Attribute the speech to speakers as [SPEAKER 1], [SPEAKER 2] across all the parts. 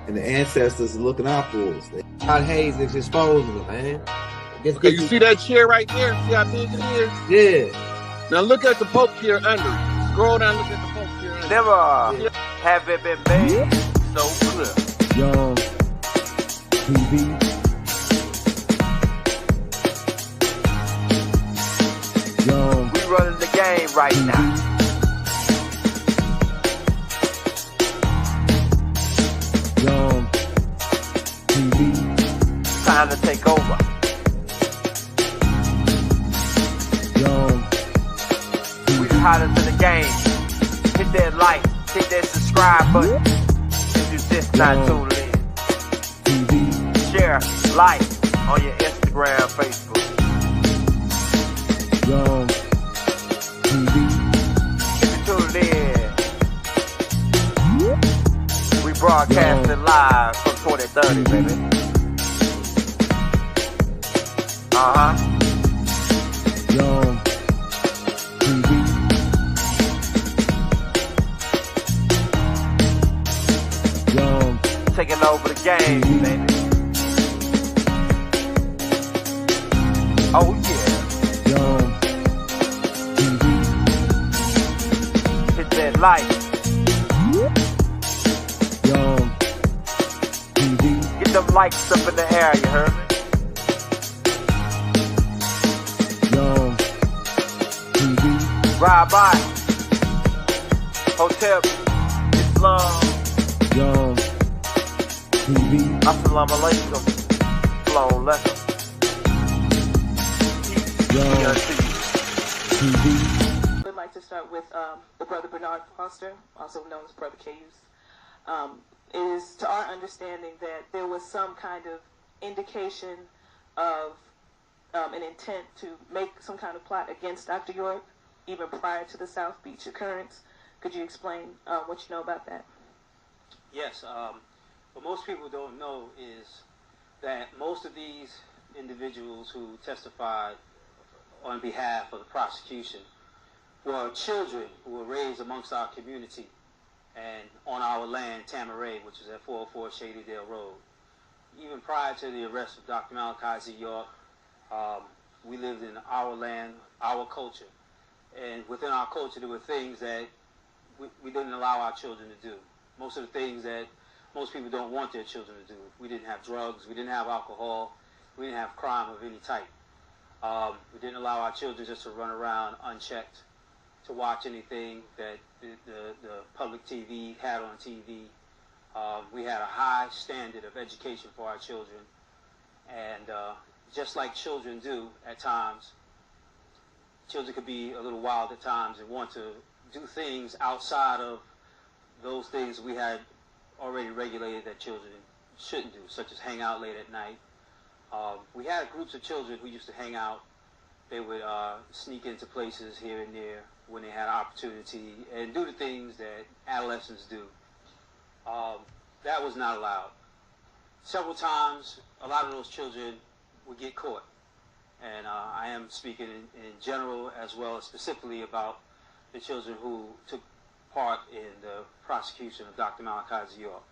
[SPEAKER 1] and the ancestors are looking out for us. God Hayes is exposing them, man.
[SPEAKER 2] Okay, you see that chair right there? See how big it is?
[SPEAKER 1] Yeah.
[SPEAKER 2] Now look at the Pope chair under it. Scroll down, look at the Pope chair under
[SPEAKER 3] Never have it been made so clear.
[SPEAKER 4] Young TV. Young.
[SPEAKER 3] We running the game right now.
[SPEAKER 4] Young TV.
[SPEAKER 3] Time to take over.
[SPEAKER 4] Young TV.
[SPEAKER 3] We the hottest in the game. Hit that like, hit that subscribe button. If you just not tuned in.
[SPEAKER 4] TV.
[SPEAKER 3] Share, like on your Instagram, Facebook.
[SPEAKER 4] Young TV.
[SPEAKER 3] If you tuned in, we broadcasting live from 2030, baby.
[SPEAKER 4] Young TV. Young.
[SPEAKER 3] Taking over the game, baby. Oh yeah.
[SPEAKER 4] Young TV.
[SPEAKER 3] Hit that like.
[SPEAKER 4] Young TV.
[SPEAKER 3] Get them likes up in the air, you heard me?
[SPEAKER 4] Young TV.
[SPEAKER 3] Ride by. Hotel Islam.
[SPEAKER 4] Young TV.
[SPEAKER 3] Assalamu alaikum. Flow lesson.
[SPEAKER 4] Young TV.
[SPEAKER 5] I'd like to start with the brother Bernard Foster, also known as Brother Cayuse. It is to our understanding that there was some kind of indication of an intent to make some kind of plot against Dr. York, even prior to the South Beach occurrence. Could you explain what you know about that?
[SPEAKER 6] Yes. What most people don't know is that most of these individuals who testified on behalf of the prosecution were children who were raised amongst our community and on our land, Tamaray, which is at 404 Shadydale Road. Even prior to the arrest of Dr. Malachi Z York, we lived in our land, our culture. And within our culture, there were things that we didn't allow our children to do. Most of the things that most people don't want their children to do. We didn't have drugs, we didn't have alcohol, we didn't have crime of any type. We didn't allow our children just to run around unchecked, to watch anything that the public TV had on TV. We had a high standard of education for our children. And just like children do at times, children could be a little wild at times and want to do things outside of those things we had already regulated that children shouldn't do, such as hang out late at night. We had groups of children who used to hang out. They would sneak into places here and there when they had opportunity and do the things that adolescents do. That was not allowed. Several times, a lot of those children would get caught. And I am speaking in general as well as specifically about the children who took part in the prosecution of Dr. Malachi Z York.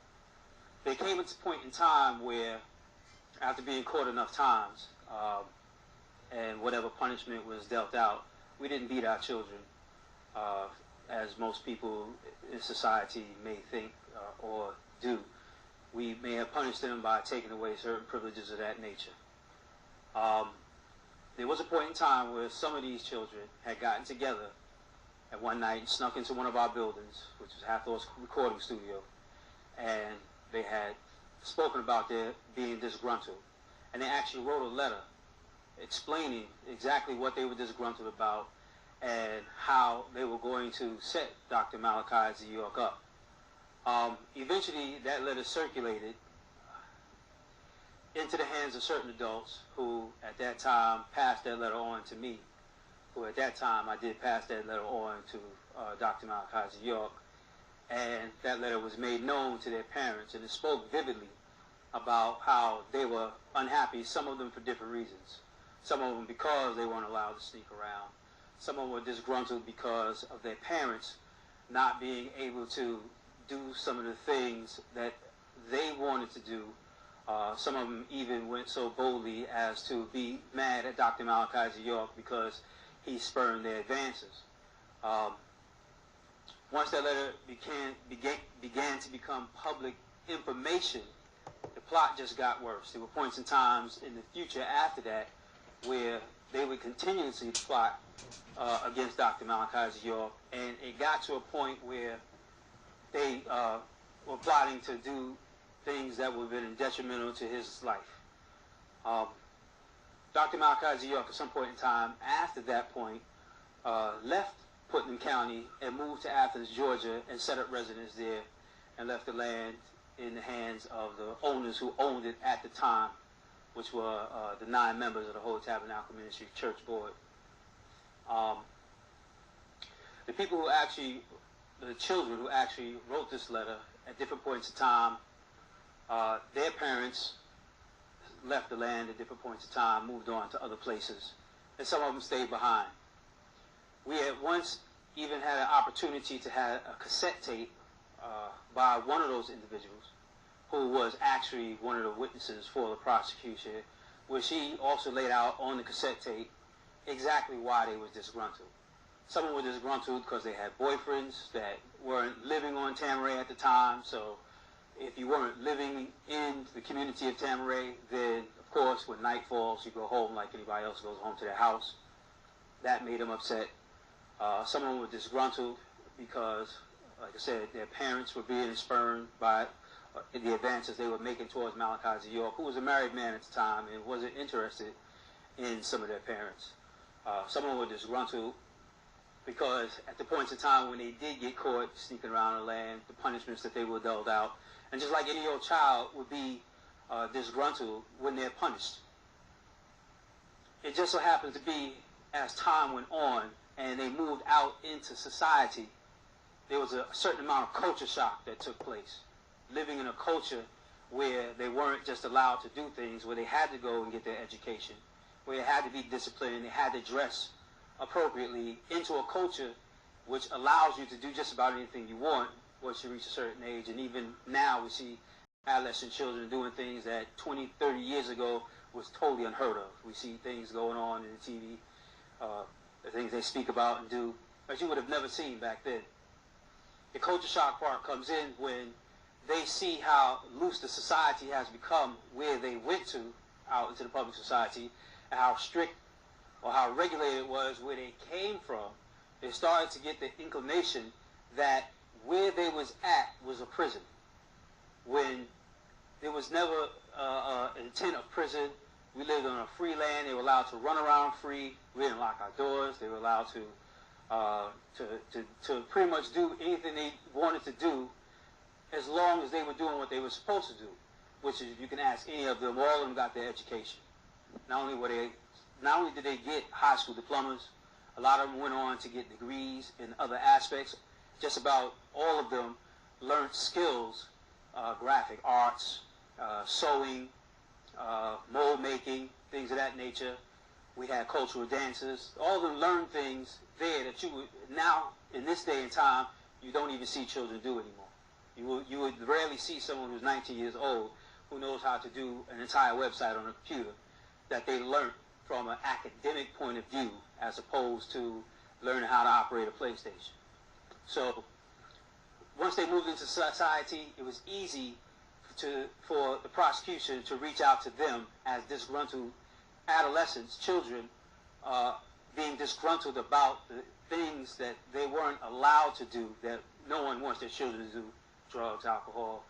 [SPEAKER 6] There came a point in time where, after being caught enough times, and whatever punishment was dealt out, we didn't beat our children, as most people in society may think or do. We may have punished them by taking away certain privileges of that nature. There was a point in time where some of these children had gotten together at one night and snuck into one of our buildings, which was Hathor's recording studio, and they had spoken about their being disgruntled. And they actually wrote a letter explaining exactly what they were disgruntled about and how they were going to set Dr. Malachi Z York up. Eventually, that letter circulated into the hands of certain adults who, at that time, passed that letter on to me. Who, at that time, I did pass that letter on to Dr. Malachi Z York. And that letter was made known to their parents, and it spoke vividly about how they were unhappy, some of them for different reasons. Some of them because they weren't allowed to sneak around. Some of them were disgruntled because of their parents not being able to do some of the things that they wanted to do. Some of them even went so boldly as to be mad at Dr. Malachi Z York because he spurned their advances. Once that letter began to become public information, the plot just got worse. There were points in times in the future after that where they would continuously plot against Dr. Malachi Z York, and it got to a point where they were plotting to do things that would have been detrimental to his life. Dr. Malachi Z York, at some point in time after that point, left Putnam County and moved to Athens, Georgia, and set up residence there, and left the land in the hands of the owners who owned it at the time, which were the 9 members of the Holy Tabernacle Ministry Church Board. The people who actually, the children who actually wrote this letter at different points in time, their parents left the land at different points in time, moved on to other places, and some of them stayed behind. We had once even had an opportunity to have a cassette tape by one of those individuals who was actually one of the witnesses for the prosecution, where she also laid out on the cassette tape exactly why they was disgruntled. Some of them were disgruntled because they had boyfriends that weren't living on Tamaray at the time, so if you weren't living in the community of Tamaray, then of course when night falls you go home like anybody else goes home to their house. That made them upset. Some of them were disgruntled because, like I said, their parents were being spurned by the advances they were making towards Malachi Z York, who was a married man at the time and wasn't interested in some of their parents. Some of them were disgruntled because at the points in time when they did get caught sneaking around the land, the punishments that they were dealt out, and just like any old child would be disgruntled when they're punished. It just so happened to be, as time went on and they moved out into society, there was a certain amount of culture shock that took place. Living in a culture where they weren't just allowed to do things, where they had to go and get their education, where they had to be disciplined, they had to dress appropriately, into a culture which allows you to do just about anything you want once you reach a certain age. And even now we see adolescent children doing things that 20, 30 years ago was totally unheard of. We see things going on in the TV, the things they speak about and do that you would have never seen back then. The culture shock part comes in when they see how loose the society has become where they went to out into the public society, and how strict or how regulated it was where they came from. They started to get the inclination that where they was at was a prison, when there was never an intent of prison. We lived on a free land. They were allowed to run around free. We didn't lock our doors. They were allowed to pretty much do anything they wanted to do, as long as they were doing what they were supposed to do, which is, you can ask any of them, all of them got their education. Not only did they get high school diplomas, a lot of them went on to get degrees in other aspects. Just about all of them learned skills, graphic arts, sewing, mold making, things of that nature. We had cultural dances. All of them learned things there that you would, now, in this day and time, you don't even see children do anymore. You would rarely see someone who's 19 years old who knows how to do an entire website on a computer that they learned from an academic point of view, as opposed to learning how to operate a PlayStation. So once they moved into society, it was easy for the prosecution to reach out to them as disgruntled adolescents, children, being disgruntled about the things that they weren't allowed to do, that no one wants their children to do: drugs, alcohol,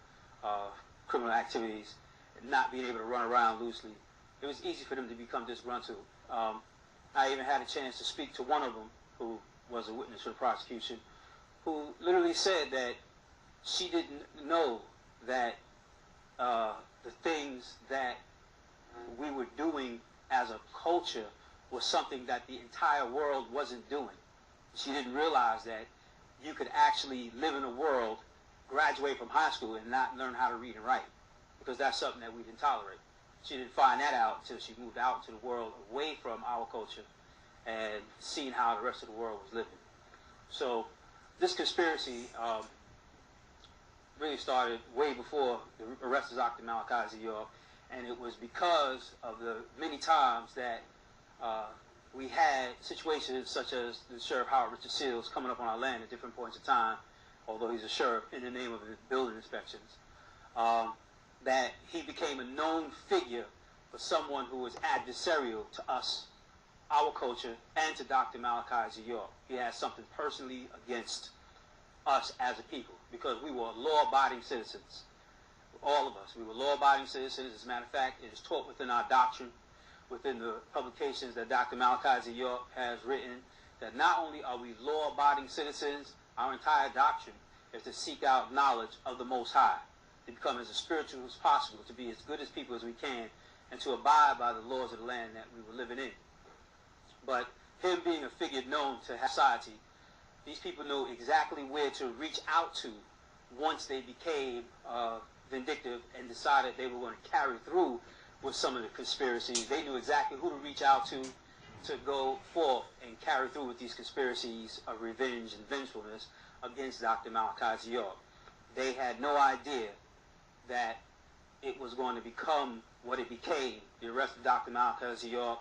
[SPEAKER 6] criminal activities, and not being able to run around loosely. It was easy for them to become disgruntled. I even had a chance to speak to one of them, who was a witness for the prosecution, who literally said that she didn't know that the things that we were doing as a culture was something that the entire world wasn't doing. She didn't realize that you could actually live in a world, graduate from high school, and not learn how to read and write, because that's something that we didn't tolerate. She didn't find that out until she moved out into the world, away from our culture, and seen how the rest of the world was living. So this conspiracy really started way before the arrest of Dr. Malachi Z York, and it was because of the many times that we had situations such as the Sheriff Howard Richard Seals coming up on our land at different points of time, although he's a sheriff in the name of the building inspections, that he became a known figure for someone who was adversarial to us, our culture, and to Dr. Malachi Z York. He had something personally against us as a people, because we were law-abiding citizens. All of us. We were law-abiding citizens. As a matter of fact, it is taught within our doctrine, within the publications that Dr. Malachi Z York has written, that not only are we law-abiding citizens, our entire doctrine is to seek out knowledge of the Most High, to become as spiritual as possible, to be as good as people as we can, and to abide by the laws of the land that we were living in. But him being a figure known to society, these people knew exactly where to reach out to once they became vindictive and decided they were going to carry through with some of the conspiracies. They knew exactly who to reach out to go forth and carry through with these conspiracies of revenge and vengefulness against Dr. Malachi Z York. They had no idea that it was going to become what it became, the arrest of Dr. Malachi Z York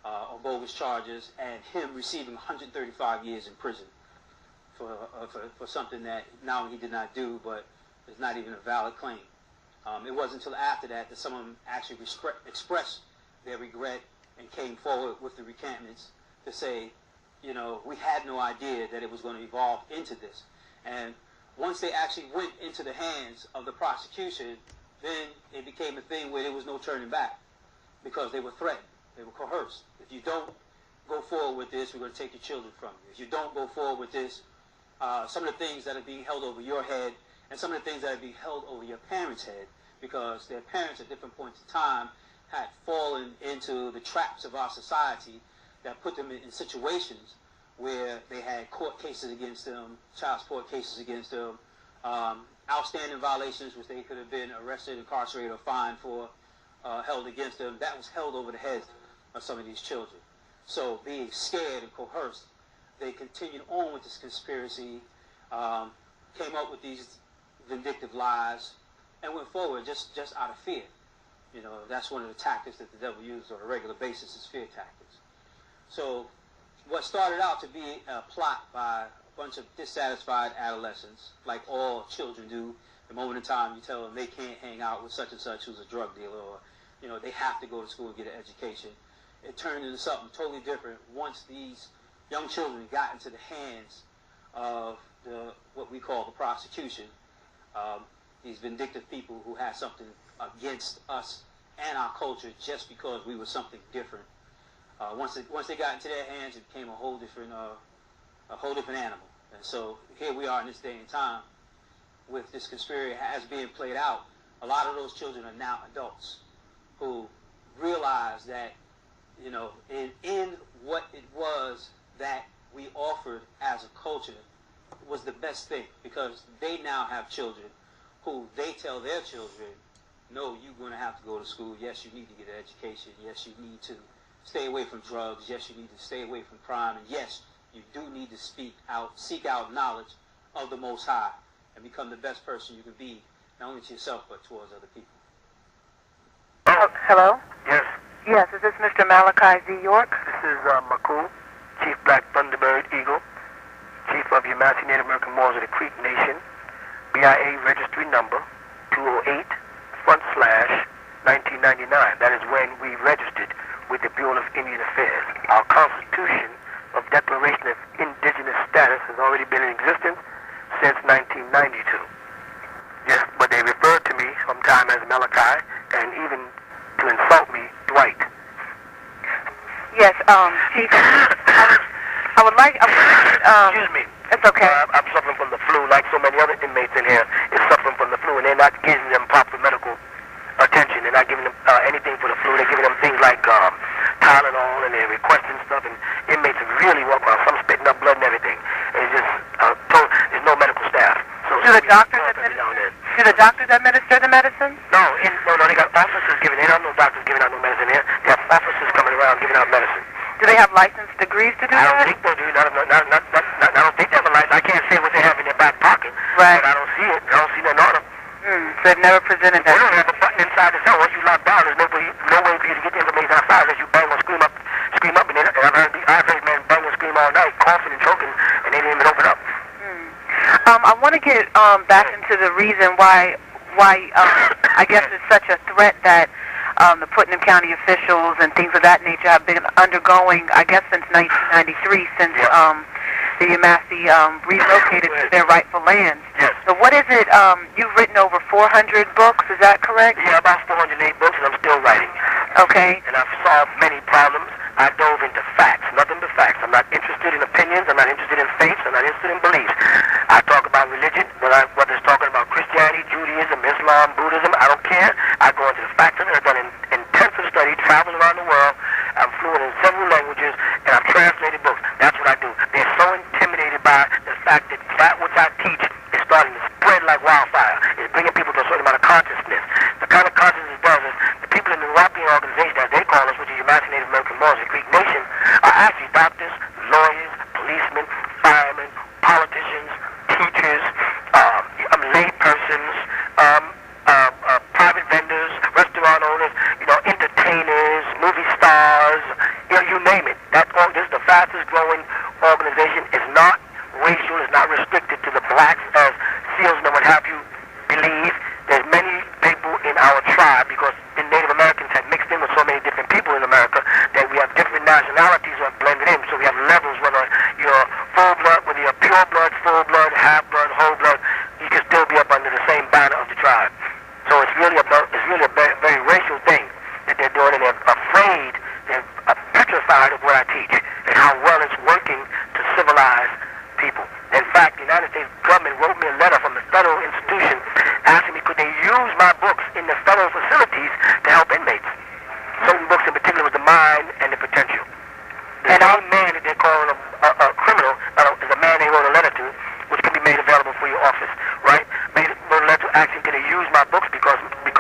[SPEAKER 6] on bogus charges, and him receiving 135 years in prison for something that not only he did not do, but is not even a valid claim. It wasn't until after that that someone actually expressed their regret and came forward with the recantments to say, you know, we had no idea that it was going to evolve into this. And once they actually went into the hands of the prosecution, then it became a thing where there was no turning back, because they were threatened. They were coerced. If you don't go forward with this, we're going to take your children from you. If you don't go forward with this, some of the things that are being held over your head and some of the things that are being held over your parents' head, because their parents at different points in time had fallen into the traps of our society that put them in situations where they had court cases against them, child support cases against them, outstanding violations which they could have been arrested, incarcerated, or fined for, held against them. That was held over the heads of some of these children. So being scared and coerced, they continued on with this conspiracy, came up with these vindictive lies, and went forward just out of fear. You know, that's one of the tactics that the devil uses on a regular basis, is fear tactics. So what started out to be a plot by a bunch of dissatisfied adolescents, like all children do, the moment in time you tell them they can't hang out with such and such who's a drug dealer, or, you know, they have to go to school and get an education. It turned into something totally different once these young children got into the hands of what we call the prosecution, these vindictive people who had something against us and our culture just because we were something different. Once they got into their hands, it became a whole different animal. And so here we are in this day and time with this conspiracy as being played out. A lot of those children are now adults who realize that, you know, in what it was that we offered as a culture was the best thing, because they now have children who they tell their children, no, you're going to have to go to school. Yes, you need to get an education. Yes, you need to stay away from drugs. Yes, you need to stay away from crime. And yes, you do need to seek out knowledge of the Most High and become the best person you can be, not only to yourself, but towards other people.
[SPEAKER 7] Hello?
[SPEAKER 8] Yes.
[SPEAKER 7] Yes, is this Mr. Malachi Z York?
[SPEAKER 8] This is Makul, Chief Black Thunderbird Eagle, Chief of the Yamasee Native American Moors of the Creek Nation, BIA registry number 208/1999. That is when we registered with the Bureau of Indian Affairs. Our Constitution of Declaration of Indigenous Status has already been in existence since 1992. Yes, but they referred to me sometime as Malachi, and even to insult me, Dwight.
[SPEAKER 7] Yes, Chief, I would like,
[SPEAKER 8] Excuse me.
[SPEAKER 7] It's okay.
[SPEAKER 8] I'm suffering from the flu, like so many other inmates in here is suffering from the flu, and they're not giving them proper medical attention. They're not giving them anything for the flu. They're giving them things like Tylenol, and they're requesting stuff, and inmates are really walking around, some spitting up blood and everything. It's just, there's no medical staff. So
[SPEAKER 7] do the doctors administer the medicine?
[SPEAKER 8] No, they got officers giving. They don't have no doctors giving out no medicine here. They have officers coming around giving out medicine.
[SPEAKER 7] Do they have licensed degrees to do
[SPEAKER 8] I
[SPEAKER 7] that?
[SPEAKER 8] don't think they do. I don't think they have a license. I can't say what they have in their back pocket. talking.
[SPEAKER 7] Right.
[SPEAKER 8] But I don't see it. I don't see nothing on them.
[SPEAKER 7] So they've never presented
[SPEAKER 8] They
[SPEAKER 7] that.
[SPEAKER 8] don't have a button inside the cell. Once you lock down, there's no way for you to get the information outside unless you bang or scream up, and I've heard men bang and scream all night, coughing and choking, and they didn't even open up.
[SPEAKER 7] I want to get back into the reason why I guess it's such a threat that the Putnam County officials and things of that nature have been undergoing, I guess, since 1993, since the Yamasee relocated to their rightful lands.
[SPEAKER 8] Yes.
[SPEAKER 7] So what is it, you've written over 400 books, is that correct?
[SPEAKER 8] Yeah, about 408 books, and I'm still writing.
[SPEAKER 7] Okay.
[SPEAKER 8] And I've solved many problems. I dove into facts, nothing but facts. I'm not interested in opinions. I'm not interested in faiths. I'm not interested in beliefs. I talk about religion, whether it's talking about Christianity, Judaism, Islam, Buddhism, I don't care. I go into the facts of it. I've done intensive study, traveled around the world. I'm fluent in several languages, and I've translated books. That's what I do. They're so intimidated by the fact that which I teach is starting to spread like wildfire. It's bringing people to a certain amount of consciousness. The kind of consciousness it does is the people in the European organization, as they call us, which is Yamasee Native American Laws, the Creek Nation, are actually doctors, lawyers, policemen, firemen, politicians, teachers, lay persons, private vendors, restaurant owners, entertainers, movie stars, you name it. This is the fastest growing organization. It's not racial, it's not restricted to the blacks as salesmen would have you believe. There's many people in our tribe because the Native Americans had mixed in with so many different people in America that we have different nationalities that blended in. So we have levels, whether you're full blood, whether you're pure blood, full blood, half blood, whole blood, you can still be up under the same banner of the tribe. So it's really a very racial thing that they're doing, and they're afraid, they're petrified of what I teach and how well it's working to civilize people. In fact, the United States government wrote me a letter from the federal institution asking me could they use my books in the federal facilities to help inmates. Certain books in particular was The Mind and The Potential. The same man that they're calling a criminal is a man they wrote a letter to, which can be made available for your office, right? Wrote a letter asking could they use my books because the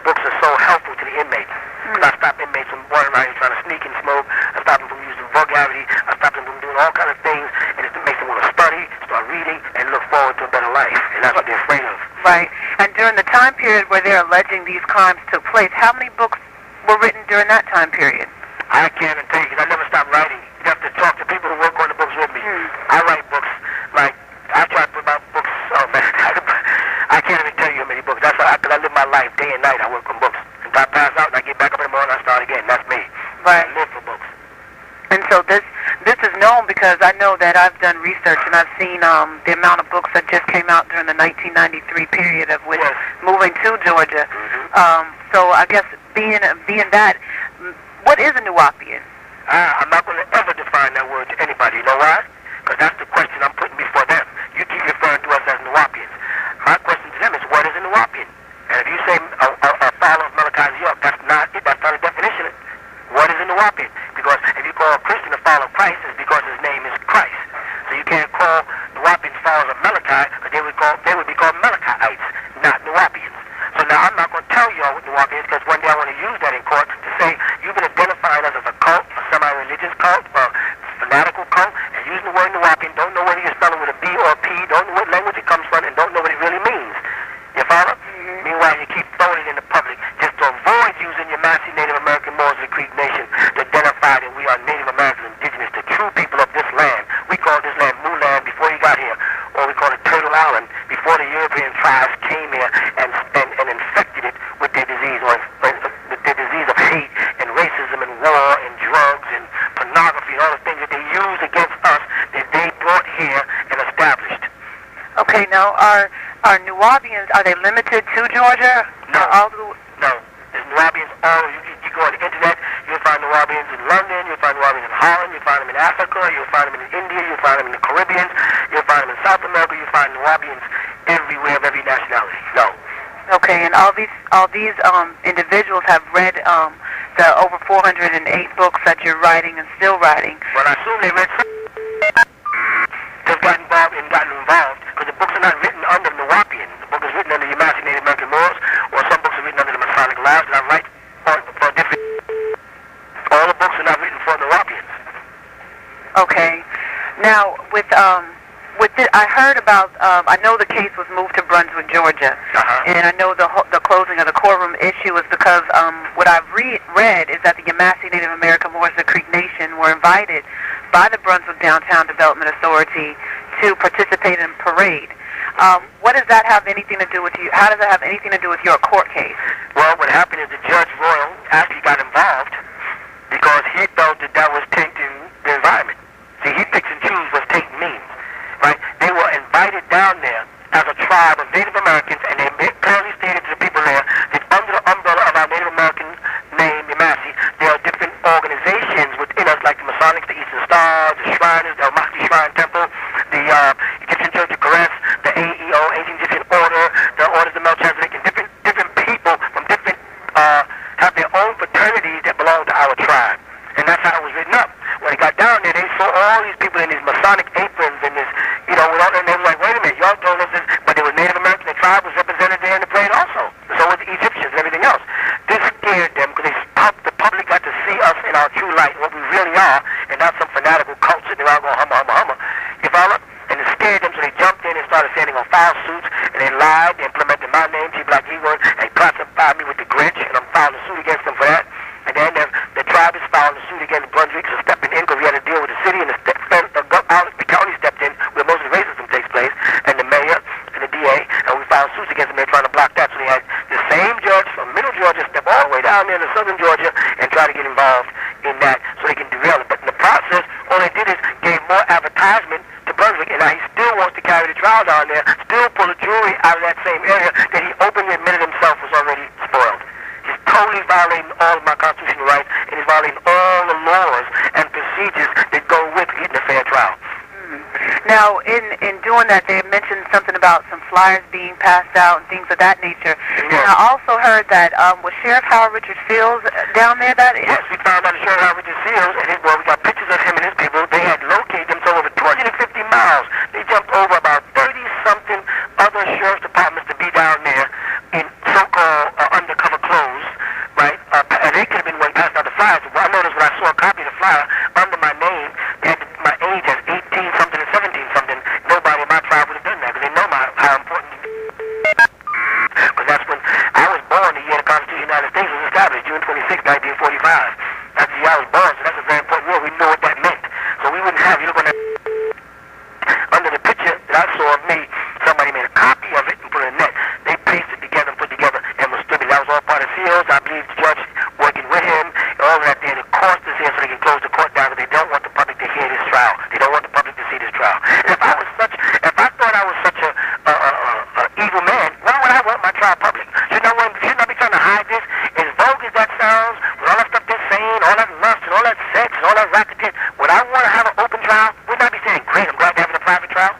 [SPEAKER 8] books are so helpful to the inmates. I stopped inmates from running around here trying to sneak and smoke. I stopped them from using vulgarity. I stopped them from doing all kinds of things, and it makes them want to study, start reading, and look forward to a better life. And that's what they're afraid of.
[SPEAKER 7] Right. And during the time period where they're alleging these crimes took place, how many books were written during that time period?
[SPEAKER 8] I can't even tell you because I never stopped writing. You have to talk to people who work on the books with me. I write books. Like, I try to put my books, I can't even tell you how many books. That's why I live my life day and night. I work on books. Until I pass out and I get back up in the morning, I start again. That's me.
[SPEAKER 7] Right.
[SPEAKER 8] I live for books.
[SPEAKER 7] And so this is known because I know that I've done research and I've seen the amount of books that just came out during the 1993 period of which moving to Georgia. So I guess being that, what is a Nuwaubian?
[SPEAKER 8] I'm not going to ever define that word to anybody. You know why? Because that's the question I'm putting before them. You keep referring to us as Nuwaubians. My question to them is, what is a Nuwaubian? And if you say a follower of Malachi Z York, that's not it. That's not a definition. What is a Nuwaubian? Because if you call a Christian a follower of Christ, it's because his name is Christ. So you can't call Nuwaubians followers of Malachi, because they would be called Malachiites, not Nuwaubians. So now I'm not going to tell you all what Nuwaubians, because one day I want to use that in court to say you've been identifying us as a cult, a semi-religious cult, a fanatical cult, and using the word Nuwaubian, don't know whether you're spelling with a B or a P, don't know what language it comes from, and don't know what it really means. You follow? Meanwhile, you keep throwing it in the public just to avoid using your Yamasee Native American laws of the Creek Nation to identify that we are Native Americans, indigenous, the true people of this land. We call this land Moo Land before you got here, or we call it Turtle Island before the European tribes came here and infected it with their disease, or with their disease of hate and racism and war and drugs and pornography and all the things that they use against us that they brought here and established.
[SPEAKER 7] Okay, now are Nuwaubians, are they limited to Georgia?
[SPEAKER 8] No.
[SPEAKER 7] No.
[SPEAKER 8] There's Nuwaubians all, you go on the internet, you'll find Nuwaubians in London, you'll find Nuwaubians in Holland, you'll find them in Africa, you'll find them in India, you'll find them in the Caribbean, you'll find them in South America, you'll find Nuwaubians everywhere of every nationality. No.
[SPEAKER 7] Okay, and all these individuals have read the over 408 books that you're writing and still writing.
[SPEAKER 8] Well, I assume they read some. Just gotten involved, because the books are not written under Nuwaubian. The book is written under Yamasee Native American laws, or some books are written under the Masonic Labs, and I write for different. All the books are not written for Nuwaubians.
[SPEAKER 7] Okay. Now, with I heard about. I know the case was moved to Brunswick, Georgia, and I know the closing of the courtroom issue was because what I've read is that the Yamasee Native American Moors of the Creek Nation were invited by the Brunswick Downtown Development Authority to participate in a parade. What does that have anything to do with you? How does that have anything to do with your court case?
[SPEAKER 8] Well, what happened is the Judge Royal actually got involved because he felt that was tainting the environment. See, he picks and chooses what tainting means, right? They were invited down there as a tribe of Native Americans, and they clearly stated to the people there that under the umbrella of our Native American name, Yamasee, there are different organizations within us, like the Masonics, the Eastern Star, the Shriners, the Almaty Shrine Temple, the Egyptian Church of Courtroom, the AEO, Ancient Egyptian Order, the Orders of Melchizedek, and different people from different have their own fraternities that belong to our tribe. And that's how it was written up. When they got down there, they saw all these people in these Masonic aprons and this, and they were like, wait a minute, y'all told us this, but there was Native American, the tribe was represented there in the parade also. So was the Egyptians and everything else. This scared them because the public got to see us in our true light, what we really are, and not some fanatical cult sitting around going humma, humma, humma. You follow? And it scared them, so they jumped in and started saying they're going to file suits, and they lied, they implemented my name, T Black Eagle, and classified me with the Grinch, and I'm filing a suit against them for that. And then the tribe is filing a suit against Brunswick, so stepping in because we had to deal with the city, and the county stepped in where most of the racism takes place, and the mayor and the DA, and we filed suits against them. They're trying to block that, so they had the same judge from Middle Georgia step all the way down there to Southern Georgia and try to get involved in that so they can derail it. But in the process, all they did is gave more advertisement to Brunswick, and now he still wants to carry the trial down there, still pull the jury out of that same area that he openly admitted himself was already spoiled. He's totally violating all of my constitutional rights, and he's violating all the laws and procedures that go with getting a fair trial.
[SPEAKER 7] Now, in doing that, they mentioned something about some flyers being passed out and things of that nature. And I also heard that was Sheriff Howard Richard Fields down there?
[SPEAKER 8] Yes, we found out that Sheriff Howard Richard Fields and his boy, we got pictures of him and his people. They had located them so over 250 miles. They jumped over about 30-something other sheriff's departments to be down there in so-called undercover clothes, right? And they could have been one passing out the flyers. Well, I noticed when I saw a copy of the flyer under my name, they had my age as 18-something and 17-something. Nobody in my tribe would have done that because they know how important it is. Because that's when I was born, the year the Constitution of the United States was established, June 26, 1945. That's the year I was born, so that's a very important year. We knew what that meant. So we wouldn't have, you look on that, under the picture that I saw of me, somebody made a copy of it and put it in the net. They pasted together and put together and was distributed. That was all part of Fields. I believe the judge working with him, and all of that there. The cost is here so they can close the court down because they don't want the public to hear this trial. They don't want the public to see this trial. And if I thought I was such a evil man, why would I want my trial public? Shouldn't I be trying to hide this? As vogue as that sounds, with all that stuff they're saying, all that lust and all that sex and all that racketeering, would I want to have an open trial? Wouldn't I be saying, great, I'm glad they're having a private trial?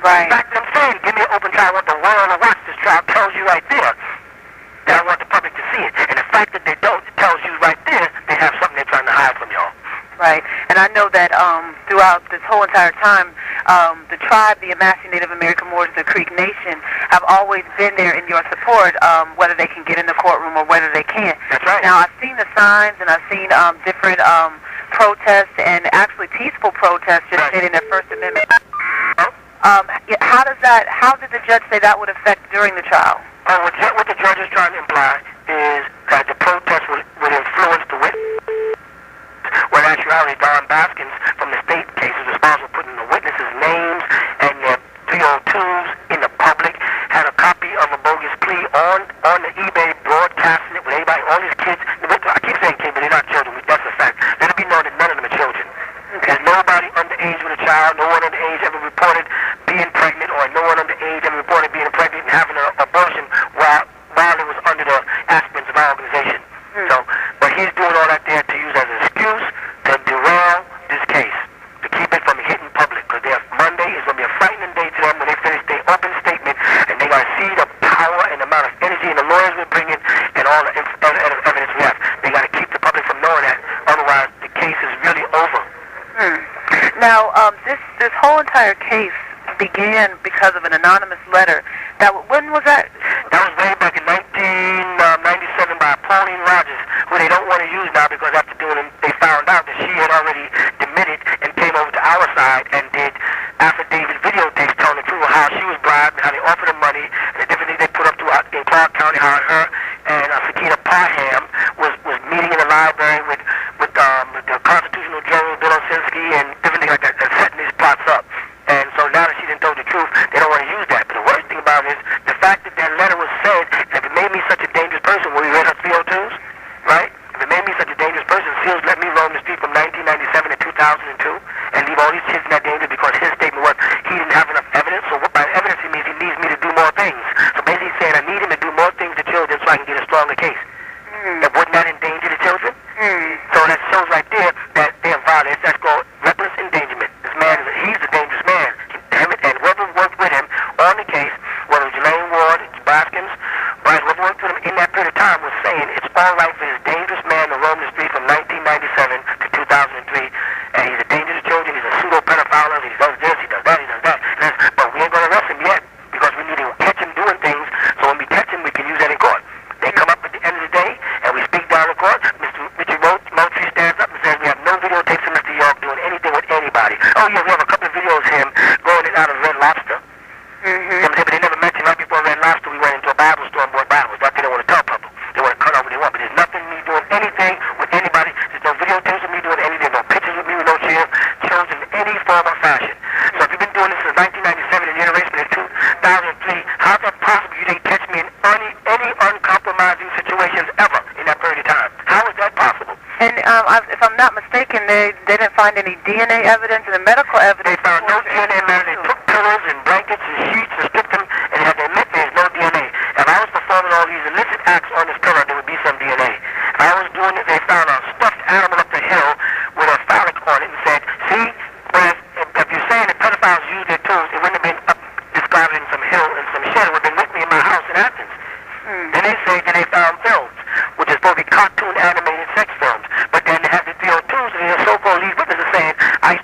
[SPEAKER 7] Right.
[SPEAKER 8] In fact, I'm saying, give me an open trial. I want the world to watch this trial. Tells you right there that I want the public to see it. And the fact that they don't, it tells you right there they have something they're trying to hide from y'all.
[SPEAKER 7] Right. And I know that throughout this whole entire time, the tribe, the Yamasee Native American Moors of the Creek Nation, have always been there in your support, whether they can get in the courtroom or whether they can't.
[SPEAKER 8] That's right.
[SPEAKER 7] Now, I've seen the signs and I've seen different protests and actually peaceful protests just stating their First Amendment. How did the judge say that would affect during the trial?
[SPEAKER 8] What the judge is trying to imply is that the protest would influence the witness. When actually Don Baskins from the state case is responsible for putting the witnesses' names and their 302s in the public, had a copy of a bogus plea on the eBay, broadcasting it with everybody, all these kids. I keep saying kids, but they're not children. That's a fact. Let it be known that none of them are children. There's nobody underage with a child, no one underage ever reported being pregnant, or no one underage ever reported being pregnant and having an abortion while it was under the aspirants of our organization. So, but he's doing all that there to use as an excuse to derail this case, to keep it from hitting public, because Monday is going to be a frightening day to them when they finish their open statement, and they're going to see the power and the amount of energy and the lawyers we're bringing and all the evidence we have. They got to keep the public from knowing that, otherwise the case is really over.
[SPEAKER 7] Now, this whole entire case began because of an anonymous letter. When was that?
[SPEAKER 8] That was way back in 1997 by Pauline Rogers, who they don't want to use now because after doing it, they found out that she had already demitted and came over to our side and did affidavit videotape described, and how they offered her money, and the different things they put up throughout in Clark County, how her and Sakina Parham was meeting in the library with the constitutional general Bill Osinski and different things like that, and setting these plots up. And so now that she didn't told the truth, they don't want to use that. But the worst thing about it is the fact that that letter was said, and if it made me such a dangerous person, when we read her 302s, right? If it made me such a dangerous person, Seals let me roam the street from 1997 to 2002 and leave all these kids in that danger because his statement was he didn't have enough evidence. So what by evidence he means he needs me to do more things. So basically he's saying I need him to do more things to children so I can get a stronger case. And wouldn't that endanger the children? So that shows right there that they're violent. That's called reckless endangerment. This man, he's a dangerous man. And whoever worked with him on the case, whether it was Jelaine Ward, Baskins, Bryce, whoever worked with him in that period of time was saying it's all right for this dangerous man to roam the street from 1997 to 2003. And he's a danger to children. He's a pseudo pedophile. He does this, he does that, he does that. But we ain't going to arrest him yet because we need to catch him doing things. So when we catch him, we can use that in court. They come up at the end of the day and we speak down in court. Mr. Richard Moultrie stands up and says we have no videotapes of Mr. York doing anything with anybody. Oh yeah, we have a couple of videos of him going in and out of Red Lobster. But they never mentioned right before Red Lobster we went into a Bible store and bought Bibles. That they don't want to tell people. They want to cut off what they want. But there's nothing me doing anything with anybody. There's no videotapes of me doing anything. No pictures with me with no children in any form or fashion. So if you've been doing this since 1997 and you're arrested in 2003, how's that possible you didn't catch me in any uncompromising situations ever in that period of time? How is that possible?
[SPEAKER 7] And if I'm not mistaken, they didn't find any DNA evidence and the medical evidence.
[SPEAKER 8] They found no DNA evidence. They took pillows and blankets and sheets and stripped them and had to admit there's no DNA. If I was performing all these illicit acts on this pillow, there would be some DNA. If I was doing it, they found a stuffed animal up the hill with a phallic on it and said, see, whereas if you're saying that pedophiles use their tools, it wouldn't have been up described in some hill and some shed. It would have been with me in my house in Athens. Then they say that they found films, which is supposed to be cartoon animated sex films. But then they have the 302s and the so-called lead witnesses saying, I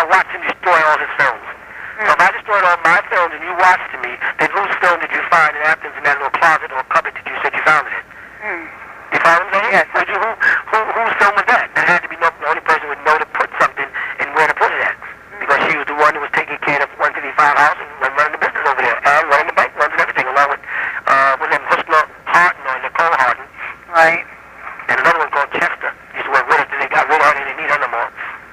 [SPEAKER 8] watched him destroy all his films. So if I destroyed all my films and you watched me, then whose film did you find in Athens in that little closet or cupboard that you said you found it in? You follow what I'm saying?
[SPEAKER 7] Yes.
[SPEAKER 8] Whose film was that? That had to be the only person who would know to put something and where to put it at. Because she was the one who was taking care of 155 house and running the business over there. And running the bank runs and everything along with Hustler Harden or Nicole Harden.
[SPEAKER 7] Right.
[SPEAKER 8] And another one called Chester. Used to work with her till they got rid of her and they didn't need her no more.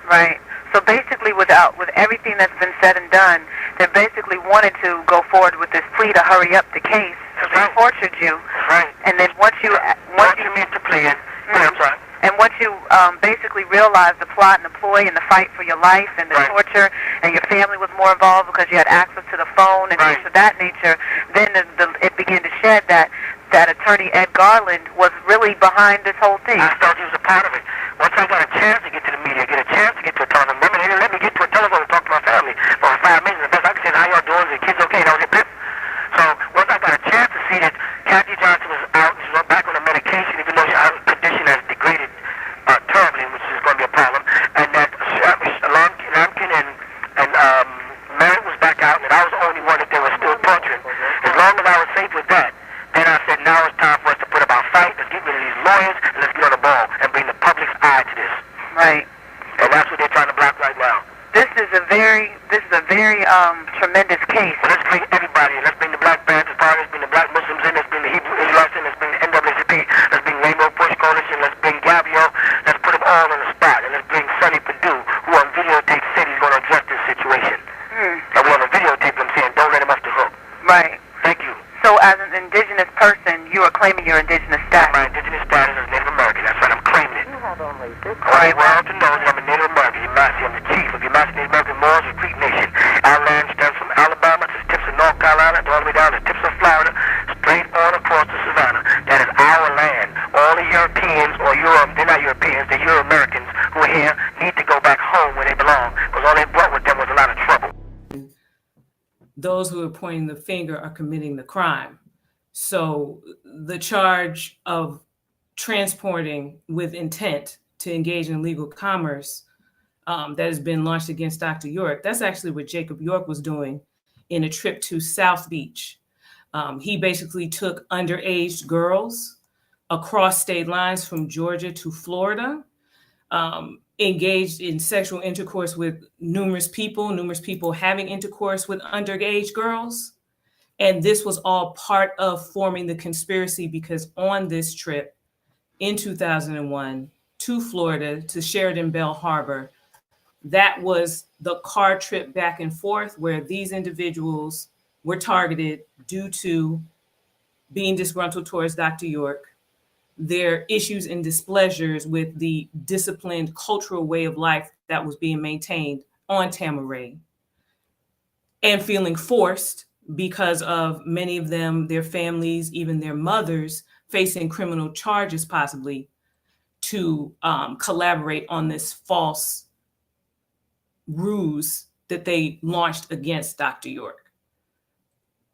[SPEAKER 7] Right. So basically, with everything that's been said and done, they basically wanted to go forward with this plea to hurry up the case. So they tortured you.
[SPEAKER 8] Right.
[SPEAKER 7] And then once you
[SPEAKER 8] meant to plea it. I'm sorry.
[SPEAKER 7] And once you basically realized the plot and the ploy and the fight for your life and the torture, and your family was more involved because you had access to the phone and things of that nature, then it began to shed that attorney Ed Garland was really behind this whole thing.
[SPEAKER 8] I thought he was a part of it. Once I got a chance to get to the media, get a chance to get to a telephone, remember they didn't let me get to a telephone and talk to my family for 5 minutes. The best I could say is, how y'all doing? Is the kids okay? That was it. So once I got a chance to see that Kathy Johnson was out, she was back on the medication, even though her condition has degraded terribly, which is going to be a problem, and that Lampkin and Merritt was back out, and I was the only one that they were still torturing. As long as I was safe with that, then I said, now it's time for us to put up our fight. Let's get rid of these lawyers and let's get on the ball and bring the public's eye to this.
[SPEAKER 7] Right.
[SPEAKER 8] And that's what they're trying to block right now.
[SPEAKER 7] This is a very tremendous case.
[SPEAKER 8] So let's bring everybody in. Let's bring the Black Panthers Party, let's bring the Black Muslims in, let's bring the Hebrew Israelites in, let's bring the NAACP, let's bring Rainbow Push Coalition, let's bring Gabio, let's put them all on the spot, and let's bring Sonny Perdue, who on videotape said he's going to address this situation. And we have a videotape of him saying, don't let him off the hook.
[SPEAKER 7] Right.
[SPEAKER 8] Thank you.
[SPEAKER 7] So as an indigenous person, you are claiming your indigenous status.
[SPEAKER 8] My indigenous status is Native American. That's right. I'm claiming it. All right, well, to know that I'm a Native American. I'm the chief of the Native American Moors of Creek Nation. Our land stems from Alabama to the tips of North Carolina, all the way down to the tips of Florida, straight on across the savannah. That is our land. All the Europeans, or they're not Europeans, they're Euro-Americans who are here need to go back home where they belong, because all they brought with them was a lot of trouble.
[SPEAKER 9] Those who are pointing the finger are committing the crime. So the charge of transporting with intent to engage in illegal commerce that has been launched against Dr. York, that's actually what Jacob York was doing in a trip to South Beach. He basically took underage girls across state lines from Georgia to Florida, engaged in sexual intercourse with numerous people having intercourse with underage girls. And this was all part of forming the conspiracy, because on this trip in 2001 to Florida, to Sheridan Bell Harbor, that was the car trip back and forth where these individuals were targeted due to being disgruntled towards Dr. York, their issues and displeasures with the disciplined cultural way of life that was being maintained on Tamaray, and feeling forced because of many of them, their families, even their mothers, facing criminal charges possibly, to collaborate on this false ruse that they launched against Dr. York.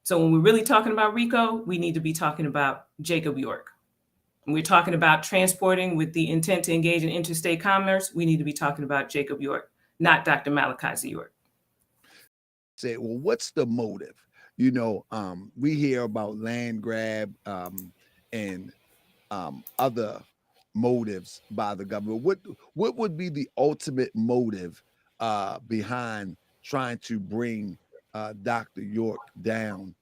[SPEAKER 9] So when we're really talking about RICO, we need to be talking about Jacob York. When we're talking about transporting with the intent to engage in interstate commerce, we need to be talking about Jacob York, not Dr. Malachi Z York.
[SPEAKER 10] Say, well, what's the motive? You know, we hear about land grab and other motives by the government. What would be the ultimate motive behind trying to bring Dr. York down,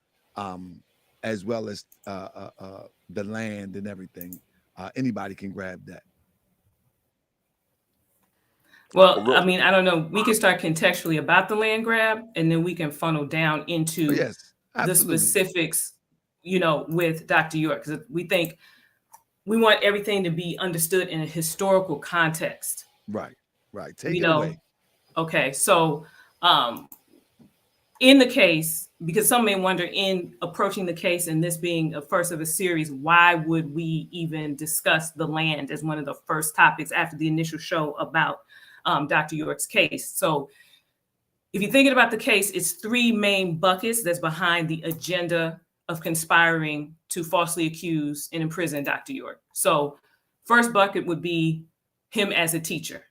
[SPEAKER 10] as well as the land and everything? Anybody can grab that.
[SPEAKER 9] Well, I mean, I don't know. We can start contextually about the land grab, and then we can funnel down into the specifics, you know, with Dr. York, because we think we want everything to be understood in a historical context.
[SPEAKER 10] Right. Take it away.
[SPEAKER 9] Okay, so in the case, because some may wonder, in approaching the case and this being a first of a series, why would we even discuss the land as one of the first topics after the initial show about Dr. York's case? So if you're thinking about the case, it's three main buckets that's behind the agenda of conspiring to falsely accuse and imprison Dr. York. So first bucket would be him as a teacher,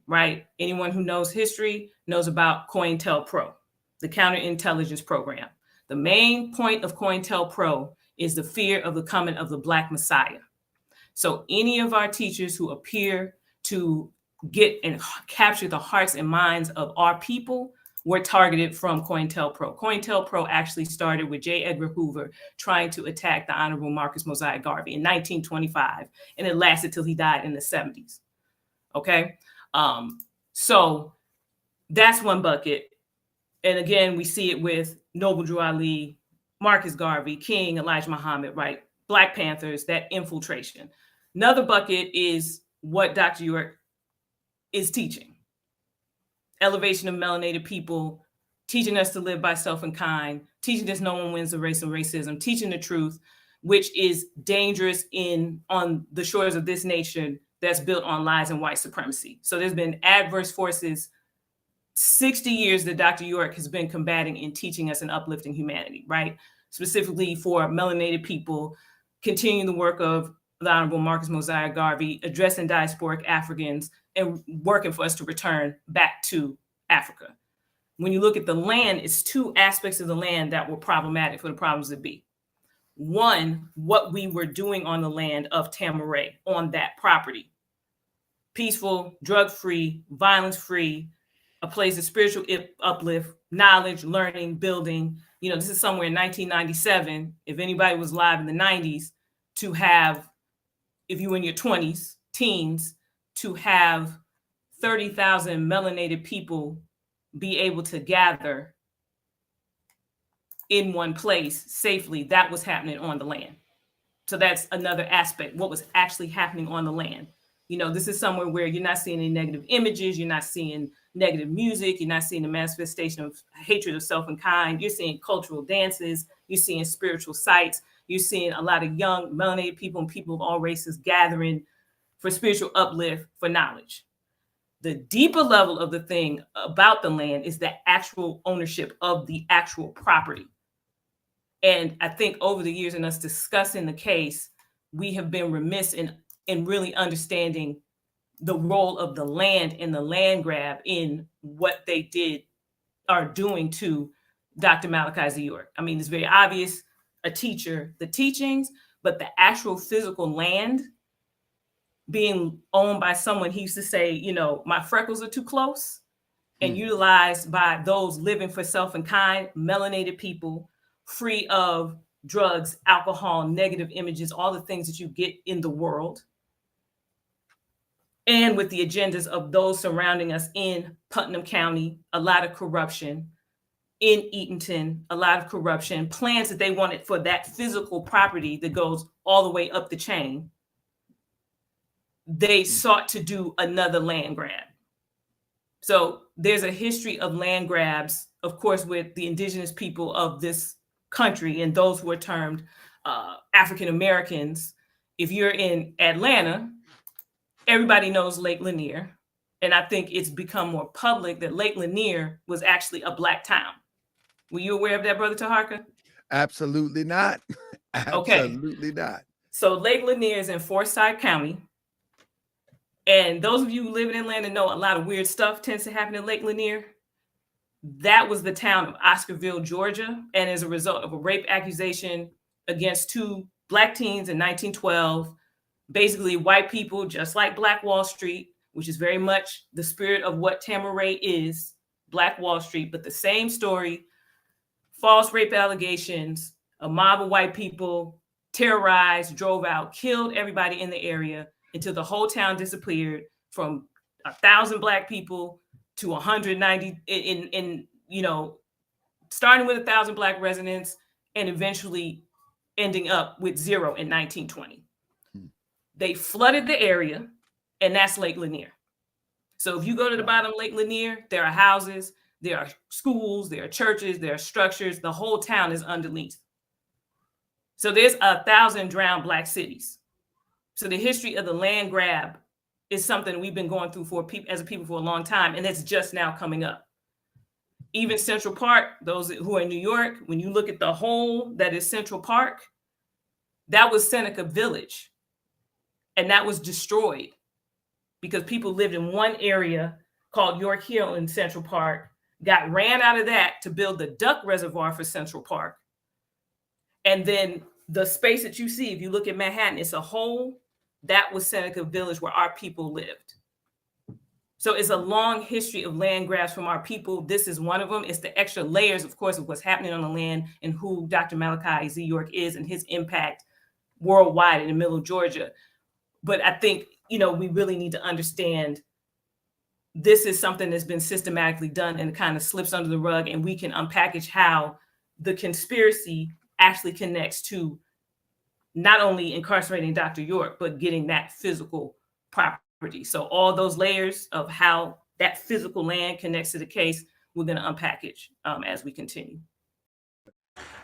[SPEAKER 9] right? Anyone who knows history knows about COINTELPRO, the counterintelligence program. The main point of COINTELPRO is the fear of the coming of the Black Messiah. So any of our teachers who appear to get and capture the hearts and minds of our people were targeted from COINTELPRO. COINTELPRO actually started with J. Edgar Hoover trying to attack the Honorable Marcus Mosiah Garvey in 1925, and it lasted till he died in the 70s. Okay, so that's one bucket. And again, we see it with Noble Drew Ali, Marcus Garvey, King, Elijah Muhammad, right? Black Panthers, that infiltration. Another bucket is what Dr. York is teaching. Elevation of melanated people, teaching us to live by self and kind, teaching us no one wins the race of racism, teaching the truth, which is dangerous on the shores of this nation that's built on lies and white supremacy. So there's been adverse forces 60 years that Dr. York has been combating and teaching us and uplifting humanity, right? Specifically for melanated people, continuing the work of the Honorable Marcus Mosiah Garvey, addressing diasporic Africans, and working for us to return back to Africa. When you look at the land, it's two aspects of the land that were problematic for the problems that be. One, what we were doing on the land of Tamaray, on that property. Peaceful, drug-free, violence-free, a place of spiritual uplift, knowledge, learning, building. You know, this is somewhere in 1997, if anybody was alive in the 90s, to have, if you were in your 20s, teens, to have 30,000 melanated people be able to gather in one place safely. That was happening on the land. So that's another aspect, what was actually happening on the land. You know, this is somewhere where you're not seeing any negative images, you're not seeing negative music, you're not seeing the manifestation of hatred of self and kind, you're seeing cultural dances, you're seeing spiritual sites, you're seeing a lot of young melanated people and people of all races gathering for spiritual uplift, for knowledge. The deeper level of the thing about the land is the actual ownership of the actual property. And I think over the years in us discussing the case, we have been remiss in really understanding the role of the land and the land grab in what they are doing to Dr. Malachi Z York. I mean, it's very obvious, a teacher, the teachings, but the actual physical land being owned by someone, he used to say, you know, my freckles are too close, and utilized by those living for self and kind, melanated people free of drugs, alcohol, negative images, all the things that you get in the world, and with the agendas of those surrounding us in Putnam County, a lot of corruption, in Eatonton, a lot of corruption, plans that they wanted for that physical property that goes all the way up the chain. They sought to do another land grab. So there's a history of land grabs, of course, with the indigenous people of this country and those who are termed African Americans. If you're in Atlanta, everybody knows Lake Lanier. And I think it's become more public that Lake Lanier was actually a Black town. Were you aware of that, Brother Taharka?
[SPEAKER 10] Absolutely not. Absolutely not.
[SPEAKER 9] So Lake Lanier is in Forsyth County. And those of you who live in Atlanta know a lot of weird stuff tends to happen in Lake Lanier. That was the town of Oscarville, Georgia. And as a result of a rape accusation against 2 Black teens in 1912, basically white people, just like Black Wall Street, which is very much the spirit of what Tamaray is, Black Wall Street, but the same story, false rape allegations, a mob of white people terrorized, drove out, killed everybody in the area until the whole town disappeared, from 1,000 Black people to 190 in starting with 1,000 Black residents and eventually ending up with 0 in 1920. They flooded the area, and that's Lake Lanier. So if you go to the bottom of Lake Lanier, there are houses, there are schools, there are churches, there are structures. The whole town is underneath. So there's 1,000 drowned Black cities. So the history of the land grab is something we've been going through as a people for a long time, and it's just now coming up. Even Central Park, those who are in New York, when you look at the whole that is Central Park, that was Seneca Village, and that was destroyed because people lived in one area called York Hill in Central Park, got ran out of that to build the duck reservoir for Central Park. And then the space that you see, if you look at Manhattan, it's a hole. That was Seneca Village where our people lived. So it's a long history of land grabs from our people. This is one of them. It's the extra layers, of course, of what's happening on the land and who Dr. Malachi Z York is and his impact worldwide in the middle of Georgia. But I think, we really need to understand this is something that's been systematically done and kind of slips under the rug, and we can unpackage how the conspiracy actually connects to not only incarcerating Dr. York, but getting that physical property. So all those layers of how that physical land connects to the case, we're going to unpackage as we continue.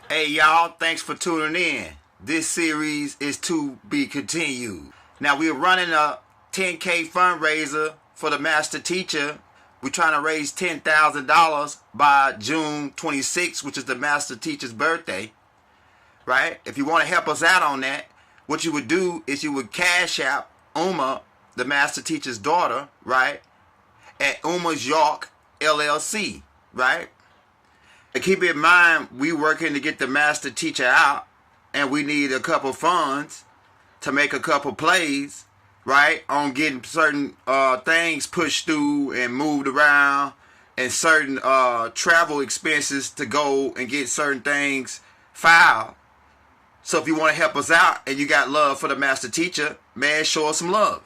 [SPEAKER 11] Hey, y'all, thanks for tuning in. This series is to be continued. Now, we're running a 10K fundraiser for the master teacher. We're trying to raise $10,000 by June 26th, which is the master teacher's birthday. Right? If you want to help us out on that, what you would do is you would cash out Uma, the master teacher's daughter, right? At Uma's York LLC, right? And keep in mind, we working to get the master teacher out, and we need a couple funds to make a couple plays, right? On getting certain things pushed through and moved around, and certain travel expenses to go and get certain things filed. So if you want to help us out and you got love for the master teacher, man, show us some love.